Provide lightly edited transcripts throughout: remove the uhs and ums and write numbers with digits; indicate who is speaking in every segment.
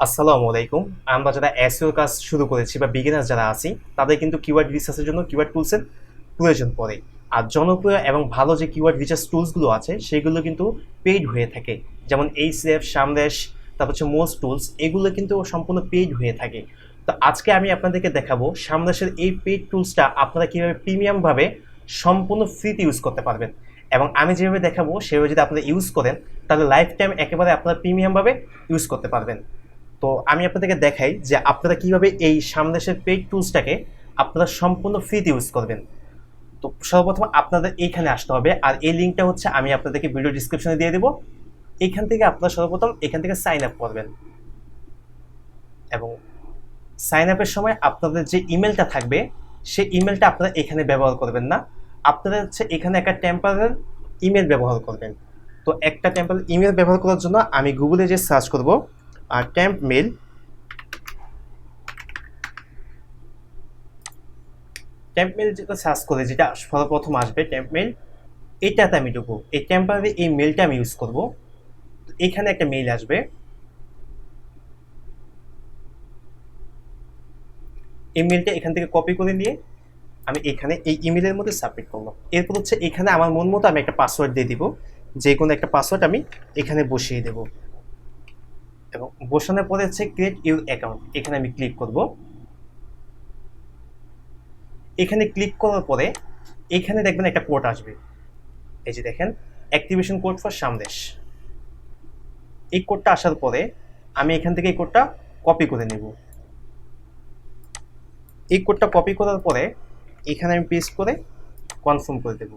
Speaker 1: আসসালামু আলাইকুম। আমরা যারা এসইও কাজ শুরু করেছি বা বিগিনার যারা আছি, তাদের কিন্তু কিওয়ার্ড রিসার্চের জন্য কিওয়ার্ড টুলসের প্রয়োজন পড়ে। আর জনপ্রিয় এবং ভালো যে কিওয়ার্ড রিসার্চ টুলসগুলো আছে, সেগুলো কিন্তু পেইড হয়ে থাকে। যেমন এইচএফ, সামরেশ, তারপর হচ্ছে মোজ টুলস, এগুলো কিন্তু সম্পূর্ণ পেইড হয়ে থাকে। তো আজকে আমি আপনাদেরকে দেখাবো সামরেশের এই পেইড টুলসটা আপনারা কীভাবে প্রিমিয়ামভাবে সম্পূর্ণ ফ্রিতে ইউজ করতে পারবেন। এবং আমি যেভাবে দেখাবো সেভাবে যদি আপনারা ইউজ করেন, তাহলে লাইফ টাইম একেবারে আপনারা প্রিমিয়ামভাবে ইউজ করতে পারবেন। তো আমি আপনাদেরকে দেখাই যে আপনারা কিভাবে এই সামদেশের পেইড টুলসটাকে আপনারা সম্পূর্ণ ফ্রিতে ইউজ করবেন। তো সর্বপ্রথম আপনাদের এইখানে আসতে হবে, আর এই লিঙ্কটা হচ্ছে আমি আপনাদেরকে ভিডিও ডিসক্রিপশনে দিয়ে দেবো। এইখান থেকে আপনারা সর্বপ্রথম এখান থেকে সাইন আপ করবেন, এবং সাইন আপের সময় আপনাদের যে ইমেলটা থাকবে সেই ইমেলটা আপনারা এখানে ব্যবহার করবেন না। আপনারা হচ্ছে এখানে একটা টেম্পারারি ইমেল ব্যবহার করবেন। তো একটা টেম্পারারি ইমেল ব্যবহার করার জন্য আমি গুগলে যে সার্চ করব টেম্প মেল, টেম্প মেল যেটা সার্চ করে যেটা সর্বপ্রথম আসবে টেম্প মেল, এটাতে আমি ঢুকবো। এই টেম্পারারি এই মেলটা আমি ইউজ করব। এখানে একটা মেইল আসবে, এই মেলটা এখান থেকে কপি করে নিয়ে আমি এখানে এই ইমেলের মধ্যে সাবমিট করলাম। এরপর হচ্ছে এখানে আমার মন মতো আমি একটা পাসওয়ার্ড দিয়ে দিব, যে কোনো একটা পাসওয়ার্ড আমি এখানে বসিয়ে দেব। এবং বসানোর পরে হচ্ছে ক্রিয়েট ইউর অ্যাকাউন্ট, এখানে আমি ক্লিক করব। এখানে ক্লিক করার পরে এখানে দেখবেন একটা কোড আসবে, এই যে দেখেন অ্যাক্টিভেশন কোড ফর সামদেশ। এই কোডটা আসার পরে আমি এখান থেকে এই কোডটা কপি করে নেব। এই কোডটা কপি করার পরে এখানে আমি পেস্ট করে কনফার্ম করে দেব।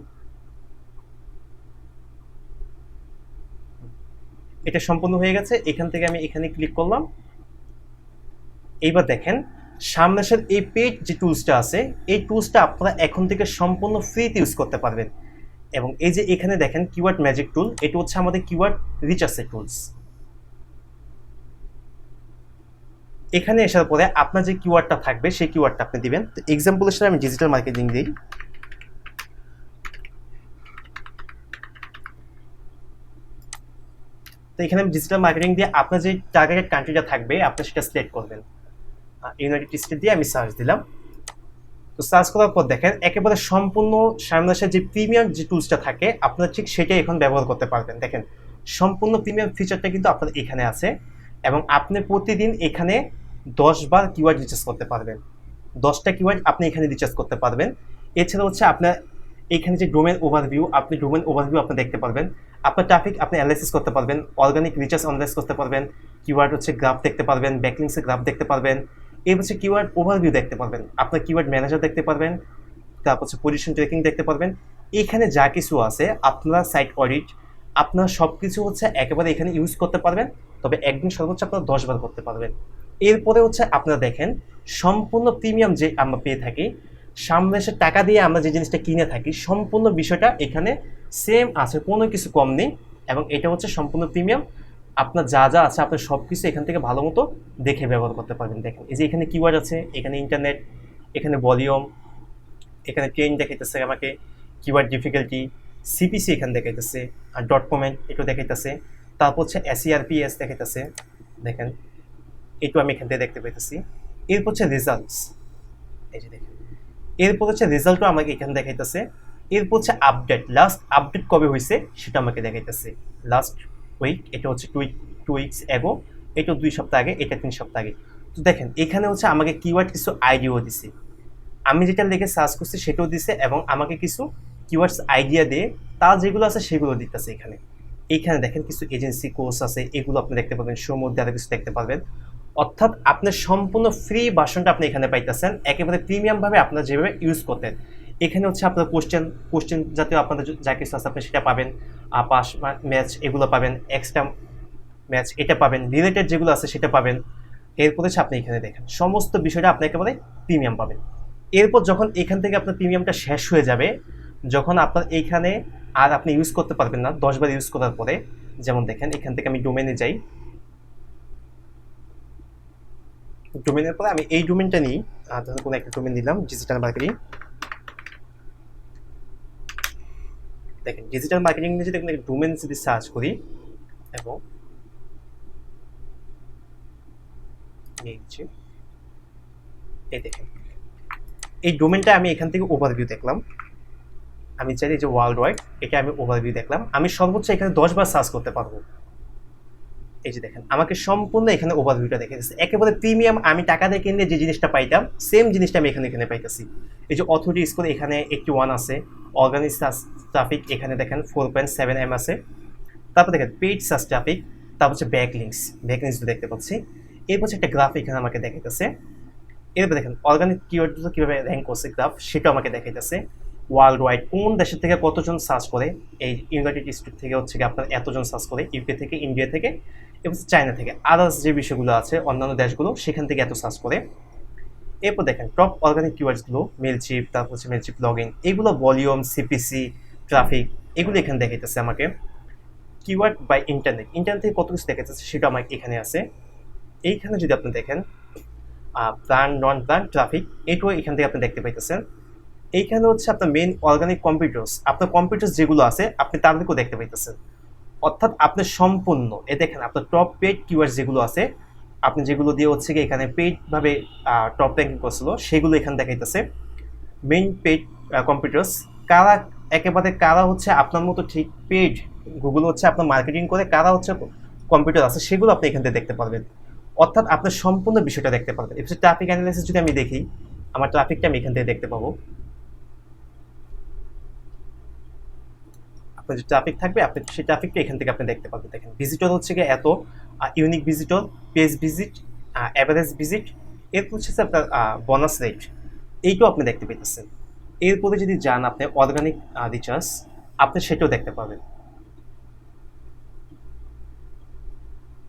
Speaker 1: এটা সম্পূর্ণ হয়ে গেছে। এখান থেকে আমি এখানে ক্লিক করলাম। এইবার দেখেন সামনেশের এই পেইড যে টুলসটা আছে, এই টুলসটা আপনারা এখন থেকে সম্পূর্ণ ফ্রিতে ইউজ করতে পারবেন। এবং এই যে এখানে দেখেন কিওয়ার্ড ম্যাজিক টুল, এটা হচ্ছে আমাদের কিওয়ার্ড রিসার্চের টুলস। এখানে আসার পরে আপনার যে কিওয়ার্ডটা থাকবে সেই কিওয়ার্ডটা আপনি দিবেন। তো এক্সাম্পল হিসেবে আমি ডিজিটাল মার্কেটিং দিই। তো এখানে আমি ডিজিটাল মার্কেটিং দিয়ে আপনার যে টার্গেটেড কান্ট্রিটা থাকবে আপনি সেটা সিলেক্ট করবেন। ইউনাইটেড স্টেট দিয়ে আমি সার্চ দিলাম। তো সার্চ করার পর দেখেন একেবারে সম্পূর্ণ সামনাসামনি যে প্রিমিয়াম যে টুলসটা থাকে আপনারা ঠিক সেটাই এখন ব্যবহার করতে পারবেন। দেখেন সম্পূর্ণ প্রিমিয়াম ফিচারটা কিন্তু আপনার এখানে আছে, এবং আপনি প্রতিদিন এখানে 10 বার কিওয়ার্ড রিচার্জ করতে পারবেন। 10টা কিওয়ার্ড আপনি এখানে রিচার্জ করতে পারবেন। এছাড়া হচ্ছে আপনার এখানে যে ডোমেন ওভারভিউ, আপনি ডোমেন ওভারভিউ আপনি দেখতে পারবেন। আপনার ট্রাফিক আপনি অ্যানালাইসিস করতে পারবেন, অর্গানিক রিচার্জ অ্যানালাইজ করতে পারবেন, কিওয়ার্ড হচ্ছে গ্রাফ দেখতে পারবেন, ব্যাকলিংসের গ্রাফ দেখতে পারবেন। এই হচ্ছে কিওয়ার্ড ওভারভিউ দেখতে পারবেন, আপনার কিওয়ার্ড ম্যানেজার দেখতে পারবেন, তারপর হচ্ছে পজিশন ট্র্যাকিং দেখতে পারবেন। এখানে যা কিছু আছে আপনার সাইট অডিট, আপনার সব কিছু হচ্ছে একেবারে এখানে ইউজ করতে পারবেন। তবে একদিন সর্বোচ্চ আপনারা 10 বার করতে পারবেন। এরপরে হচ্ছে আপনারা দেখেন সম্পূর্ণ প্রিমিয়াম যে আমরা পেয়ে থাকি, সামনে এসে টাকা দিয়ে আমরা যে জিনিসটা কিনে থাকি সম্পূর্ণ বিষয়টা এখানে সেম আছে, কোনো কিছু কম নেই। এবং এটা হচ্ছে সম্পূর্ণ প্রিমিয়াম। আপনার যা যা আছে আপনার সব কিছু এখান থেকে ভালো মতো দেখে ব্যবহার করতে পারবেন। দেখেন এই যে এখানে কিওয়ার্ড আছে, এখানে ইন্টারনেট, এখানে ভলিউম, এখানে ট্রেন দেখাইতেছে আমাকে, কিওয়ার্ড ডিফিকাল্টি, সিপিসি এখানে দেখাইতেছে, আর ডট কমেন্ট একটু দেখাইতেছে। তারপর হচ্ছে এসইআরপিএস দেখাইতেছে, দেখেন একটু আমি এখান থেকে দেখতে পাইতেছি। এরপর হচ্ছে রেজাল্টস, এই যে দেখেন এরপর হচ্ছে রেজাল্টও আমাকে এখানে দেখাইতেছে। এরপর হচ্ছে আপডেট, লাস্ট আপডেট কবে হয়েছে সেটা আমাকে দেখাইতেছে। লাস্ট উইক, এটা হচ্ছে 2 উইকস এগো, এটা 2 সপ্তাহ আগে, এটা 3 সপ্তাহ আগে। তো দেখেন এখানে হচ্ছে আমাকে কিওয়ার্ড কিছু আইডিয়াও দিছে, আমি যেটা লিখে সার্চ করছি সেটাও দিছে, এবং আমাকে কিছু কিওয়ার্ডস আইডিয়া দিয়ে তার যেগুলো আছে সেগুলো দিতেছে এখানে। এইখানে দেখেন কিছু এজেন্সি কোর্স আছে, এগুলো আপনি দেখতে পাবেন, শোর মধ্যে আরো কিছু দেখতে পারবেন। অর্থাৎ আপনার সম্পূর্ণ ফ্রি ভার্সনটা আপনি এখানে পাইতেছেন, একেবারে প্রিমিয়ামভাবে আপনারা যেভাবে ইউজ করতেন। এখানে হচ্ছে আপনার কোশ্চেন জাতীয় আপনাদের যা কিছু আছে আপনি সেটা পাবেন, পাস ম্যাচ এগুলো পাবেন, এক্সট্রা ম্যাচ এটা পাবেন, রিলেটেড যেগুলো আছে সেটা পাবেন। এরপর হচ্ছে আপনি এখানে দেখেন সমস্ত বিষয়টা আপনি একেবারে প্রিমিয়াম পাবেন। এরপর যখন এখান থেকে আপনার প্রিমিয়ামটা শেষ হয়ে যাবে, যখন আপনার এইখানে আর আপনি ইউজ করতে পারবেন না 10 বার ইউজ করার পরে, যেমন দেখেন এখান থেকে আমি ডোমেনে যাই, ডোমেনের পরে আমি এই ডোমেনটা নিই, ধরুন কোনো একটা ডোমেন নিলাম ডিজিটাল মার্কেটিং। দেখেন ডিজিটাল মার্কেটিং নিয়ে যদি একটা ডোমেন যদি সার্চ করি, এবং নিয়ে নিচ্ছি। এই দেখেন এই ডোমেনটা আমি এখান থেকে ওভারভিউ দেখলাম। আমি চাই যে ওয়ার্ল্ড ওয়াইড, এটা আমি ওভারভিউ দেখলাম। আমি সর্বোচ্চ এখানে 10 বার সার্চ করতে পারবো। এই যে দেখেন আমাকে সম্পূর্ণ এখানে ওভারভিউটা দেখে দিচ্ছে, একেবারে প্রিমিয়াম। আমি টাকা দিয়ে কিনলে যে জিনিসটা পাইতাম সেম জিনিসটা আমি এখানে পাইতেছি। এই যে অথরিটি স্কোর এখানে 81 আছে, অর্গানিক সার্চ ট্রাফিক এখানে দেখেন 4.7 আছে। তারপর দেখেন পেইড সার্চ ট্রাফিক, তারপর হচ্ছে ব্যাকলিংকস দেখতে পাচ্ছি। এরপর হচ্ছে একটা গ্রাফ এখানে আমাকে দেখাইতেছে। এরপর দেখেন অর্গানিক কিওয়ার্ডগুলো কীভাবে র্যাঙ্ক করছে গ্রাফ, সেটা আমাকে দেখাইতেছে। ওয়ার্ল্ড ওয়াইড কোন দেশের থেকে কতজন সার্চ করে, এই ইউনাইটেড স্টেট থেকে হচ্ছে কি আপনার এতজন সার্চ করে, ইউকে থেকে, ইন্ডিয়া থেকে, এবং চায়না থেকে, আদার্স যে বিষয়গুলো আছে অন্যান্য দেশগুলো সেখান থেকে এত সার্চ করে। এরপর দেখেন টপ অর্গানিক কিওয়ার্ডসগুলো মেলচিপ, তারপর হচ্ছে মেলচিপ লগ ইন, এগুলো ভলিউম, সিপিসি, ট্রাফিক, এগুলো এখানে দেখাইতেছে আমাকে। কিওয়ার্ড বাই ইন্টারনেট থেকে কত কিছু দেখাইতেছে সেটা আমার এখানে আছে। এইখানে যদি আপনি দেখেন প্ল্যান নন প্ল্যান ট্রাফিক, এটাও এখান থেকে আপনি দেখতে পাইতেছেন। এইখানে হচ্ছে আপনার মেইন অর্গানিক কম্পিউটার্স, আপনার কম্পিউটার্স যেগুলো আছে আপনি তাদেরকেও দেখতে পাইতেছেন। অর্থাৎ আপনি সম্পূর্ণ দেখেন আপনার টপ পেইড কিওয়ার্ড যেগুলো আছে, আপনি যেগুলো দিয়ে হচ্ছে কি এখানে পেইডভাবে টপ র্যাঙ্কিং করছিল সেগুলো এখানে দেখাইতেছে। মেইন পেইড কম্পিউটার্স কারা হচ্ছে আপনার মতো ঠিক পেইড গুগল হচ্ছে আপনার মার্কেটিং করে, কারা হচ্ছে কম্পিউটার আছে সেগুলো আপনি এখান থেকে দেখতে পারবেন। অর্থাৎ আপনার সম্পূর্ণ বিষয়টা দেখতে পারবেন। এবার ট্রাফিক অ্যানালাইসিস যদি আমি দেখি, আমার ট্রাফিকটা আমি এখান থেকে দেখতে পাবো। আপনার যে ট্রাফিক থাকবে আপনি সেই ট্রাফিকটা এখান থেকে আপনি দেখতে পাবেন। দেখেন ভিজিটর হচ্ছে গিয়ে এত, unique visitor, page visit, average visit, এরপর হচ্ছে আপনার বোনাস রেট, এইটাও আপনি দেখতে পেতেছেন। এরপরে যদি যান আপনি অর্গানিক রিচার্জ, আপনি সেটাও দেখতে পাবেন।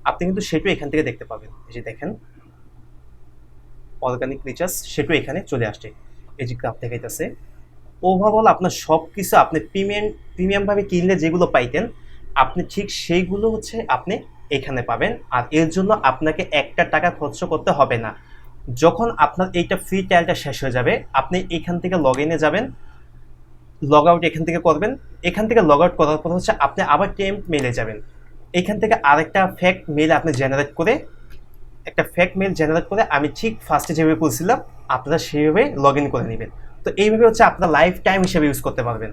Speaker 1: আপনি কিন্তু সেটাও এখান থেকে দেখতে পাবেন। এই যে দেখেন অর্গানিক রিচার্জ, সেটাও এখানে চলে আসছে। এই যে গ্রাফ দেখাইতেছে। ওভারঅল আপনার সব কিছু আপনি প্রিমিয়ামভাবে কিনলে যেগুলো পাইতেন আপনি ঠিক সেইগুলো হচ্ছে আপনি এখানে পাবেন। আর এর জন্য আপনাকে একটা টাকা খরচ করতে হবে না। যখন আপনার এইটা ফ্রি ট্রায়ালটা শেষ হয়ে যাবে আপনি এখান থেকে লগ ইনে যাবেন, লগ আউট এখান থেকে করবেন। এখান থেকে লগ আউট করার পর হচ্ছে আপনি আবার টেম্প মেলে যাবেন। এখান থেকে আরেকটা ফেক মেল আপনি জেনারেট করে, আমি ঠিক ফার্স্টে যেভাবে বলছিলাম আপনারা সেইভাবে লগ ইন করে নেবেন। তো এইভাবে হচ্ছে আপনার লাইফ টাইম হিসেবে ইউজ করতে পারবেন।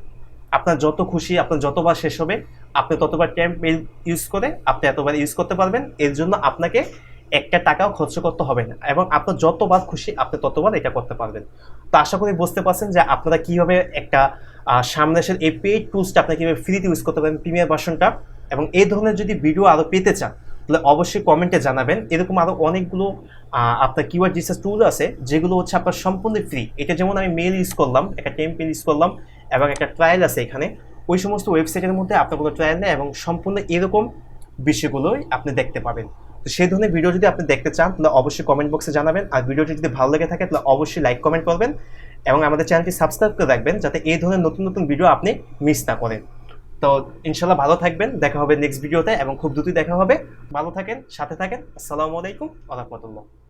Speaker 1: আপনার যত খুশি, আপনার যতবার শেষ হবে আপনি ততবার টেম্প মেল ইউজ করে আপনি এতবার ইউজ করতে পারবেন। এর জন্য আপনাকে একটা টাকাও খরচ করতে হবে না, এবং আপনার যতবার খুশি আপনি ততবার এটা করতে পারবেন। তো আশা করি বুঝতে পারছেন যে আপনারা কীভাবে একটা সামনে এসে এই পেইড টুলসটা আপনি কীভাবে ফ্রিতে ইউজ করতে পারবেন, প্রিমিয়ার ভার্সনটা। এবং এই ধরনের যদি ভিডিও আরও পেতে চান তাহলে অবশ্যই কমেন্টে জানাবেন। এরকম আরও অনেকগুলো আপনার কিওয়ার্ড রিসার্চ টুল আছে যেগুলো হচ্ছে আপনার সম্পূর্ণ ফ্রি। এটা যেমন আমি মেল ইউজ করলাম, একটা টেম্পেল ইউজ করলাম, এবং একটা ট্রায়াল আছে এখানে। ওই সমস্ত ওয়েবসাইটের মধ্যে আপনার কোনো ট্রায়াল নেই, এবং সম্পূর্ণ এরকম বিষয়গুলোই আপনি দেখতে পাবেন। তো সেই ধরনের ভিডিও যদি আপনি দেখতে চান তাহলে অবশ্যই কমেন্ট বক্সে জানাবেন। আর ভিডিওটি যদি ভালো লেগে থাকে তাহলে অবশ্যই লাইক কমেন্ট করবেন, এবং আমাদের চ্যানেলটি সাবস্ক্রাইব করে রাখবেন যাতে এই ধরনের নতুন নতুন ভিডিও আপনি মিস না করেন। তো ইনশাল্লাহ ভালো থাকবেন, দেখা হবে নেক্সট ভিডিওতে, এবং খুব দ্রুতই দেখা হবে। ভালো থাকেন, সাথে থাকেন। আসসালামু আলাইকুম ওয়া রাহমাতুল্লাহ।